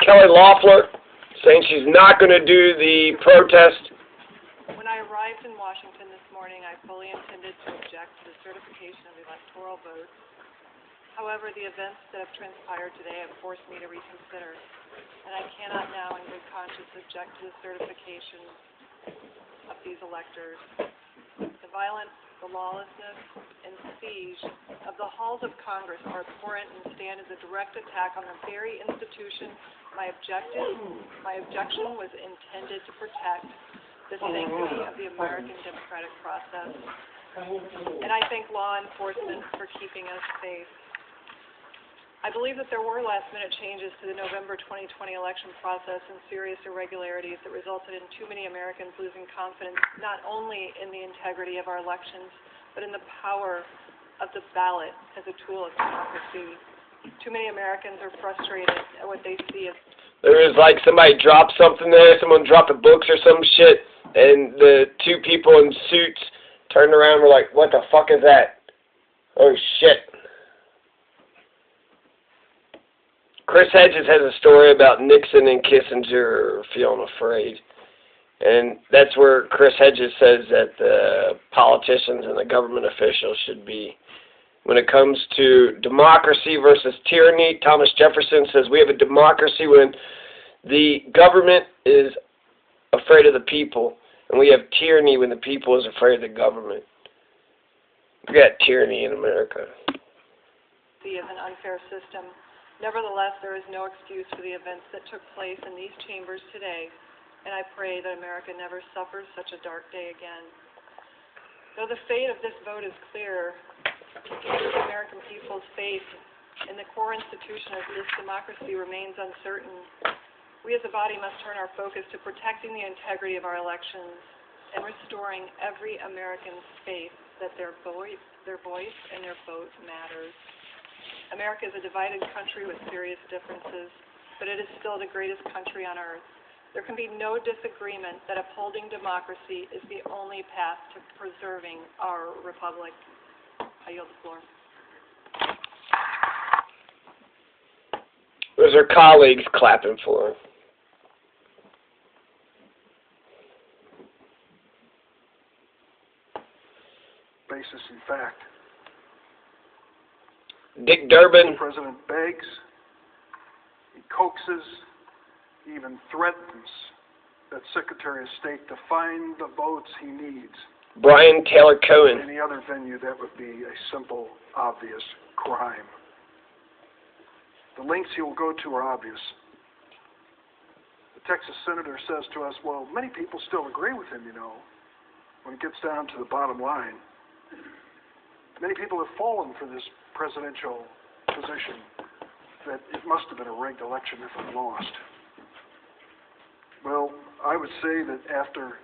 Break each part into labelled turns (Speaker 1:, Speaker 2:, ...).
Speaker 1: Kelly Loeffler, saying she's not going to do the protest.
Speaker 2: When I arrived in Washington this morning, I fully intended to object to the certification of the electoral votes. However, the events that have transpired today have forced me to reconsider, and I cannot now in good conscience object to the certification of these electors. The violence, the lawlessness, and siege of the halls of Congress are abhorrent and stand as a direct attack on the very institution my objection was intended to protect, the sanctity of the American democratic process. And I thank law enforcement for keeping us safe. I believe that there were last-minute changes to the November 2020 election process and serious irregularities that resulted in too many Americans losing confidence not only in the integrity of our elections, but in the power of the ballot as a tool of democracy. Too many Americans are frustrated at what they see as...
Speaker 1: There was like somebody dropped something there, someone dropped the books or some shit, and the two people in suits turned around and were like, what the fuck is that? Oh shit. Chris Hedges has a story about Nixon and Kissinger feeling afraid. And that's where Chris Hedges says that the politicians and the government officials should be. When it comes to democracy versus tyranny, Thomas Jefferson says we have a democracy when the government is afraid of the people, and we have tyranny when the people is afraid of the government. We got tyranny in America.
Speaker 2: ...of an unfair system. Nevertheless, there is no excuse for the events that took place in these chambers today, and I pray that America never suffers such a dark day again. Though the fate of this vote is clear, the American people's faith in the core institution of this democracy remains uncertain. We as a body must turn our focus to protecting the integrity of our elections and restoring every American's faith that their voice and their vote matters. America is a divided country with serious differences, but it is still the greatest country on earth. There can be no disagreement that upholding democracy is the only path to preserving our republic. I yield the floor.
Speaker 1: Those are colleagues clapping for her.
Speaker 3: Basis in fact.
Speaker 1: Dick Durbin.
Speaker 3: The president begs, he coaxes, he even threatens that Secretary of State to find the votes he needs.
Speaker 1: Brian Taylor Cohen.
Speaker 3: Any other venue, that would be a simple, obvious crime. The lengths he will go to are obvious. The Texas senator says to us, well, many people still agree with him, you know, when it gets down to the bottom line. Many people have fallen for this presidential position that it must have been a rigged election if we lost. Well, I would say that after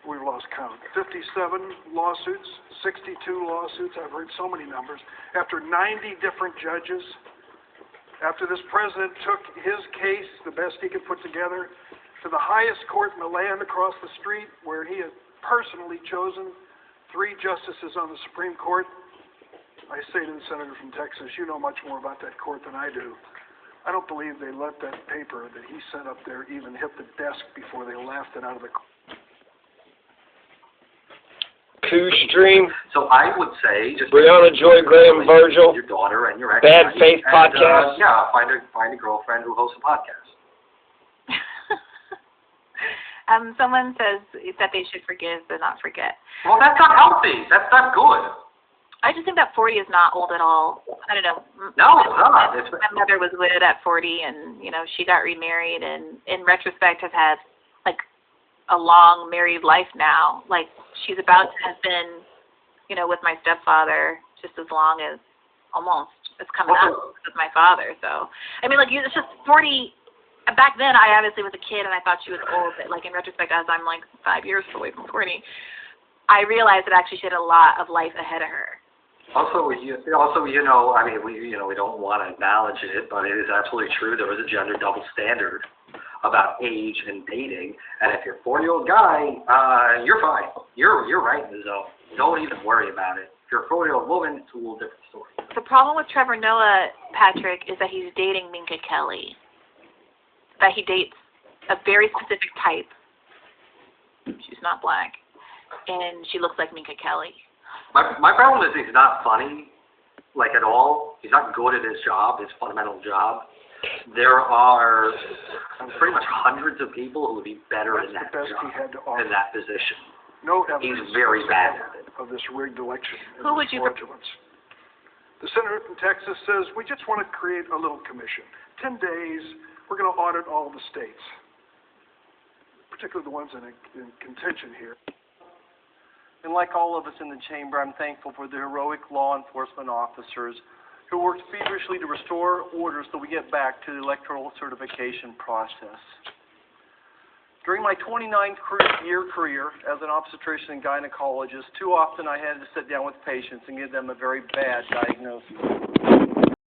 Speaker 3: we've lost count, 57 lawsuits, 62 lawsuits, I've heard so many numbers, after 90 different judges, after this president took his case, the best he could put together, to the highest court in the land across the street, where he had personally chosen 3 justices on the Supreme Court. I say to the senator from Texas, you know much more about that court than I do. I don't believe they let that paper that he sent up there even hit the desk before they laughed it out of the
Speaker 1: Coup Stream.
Speaker 4: So I would say just
Speaker 1: Brianna Joy Graham Virgil.
Speaker 4: Your daughter and your ex.
Speaker 1: Bad Faith Podcast.
Speaker 4: Yeah, find a girlfriend who hosts a podcast.
Speaker 5: Someone says that they should forgive but not forget.
Speaker 4: Well, that's not healthy. That's not good.
Speaker 5: I just think that 40 is not old at all. I don't know.
Speaker 4: No, it's not.
Speaker 5: My mother was widowed at 40, and, you know, she got remarried, and in retrospect has had, like, a long married life now. Like, she's about to have been, you know, with my stepfather just as long as, almost, as coming up with my father. So, I mean, like, it's just 40. Back then, I obviously was a kid, and I thought she was old, but, like, in retrospect, as I'm, like, 5 years away from 40, I realized that actually she had a lot of life ahead of her.
Speaker 4: Also, you know, I mean, we don't want to acknowledge it, but it is absolutely true. There is a gender double standard about age and dating, and if you're a 40-year-old guy, you're fine. You're right in the zone. Don't even worry about it. If you're a 40-year-old woman, it's a little different story.
Speaker 5: The problem with Trevor Noah, Patrick, is that he's dating Minka Kelly. that he dates a very specific type. She's not black, and she looks like Minka Kelly.
Speaker 4: My problem is he's not funny, like at all. He's not good at his job, his fundamental job. There are pretty much hundreds of people who would be better in that
Speaker 3: That's the best
Speaker 4: job,
Speaker 3: he had to offer.
Speaker 4: in that position.
Speaker 3: No
Speaker 4: He's
Speaker 3: evidence
Speaker 4: very bad at it.
Speaker 3: of this rigged election. and
Speaker 5: Who would
Speaker 3: this
Speaker 5: you
Speaker 3: fraudulence. The senator from Texas says, we just want to create a little commission. 10 days, we're going to audit all the states, particularly the ones in contention here.
Speaker 6: And like all of us in the chamber, I'm thankful for the heroic law enforcement officers who worked feverishly to restore order so we get back to the electoral certification process. During my 29-year career as an obstetrician and gynecologist, too often I had to sit down with patients and give them a very bad diagnosis.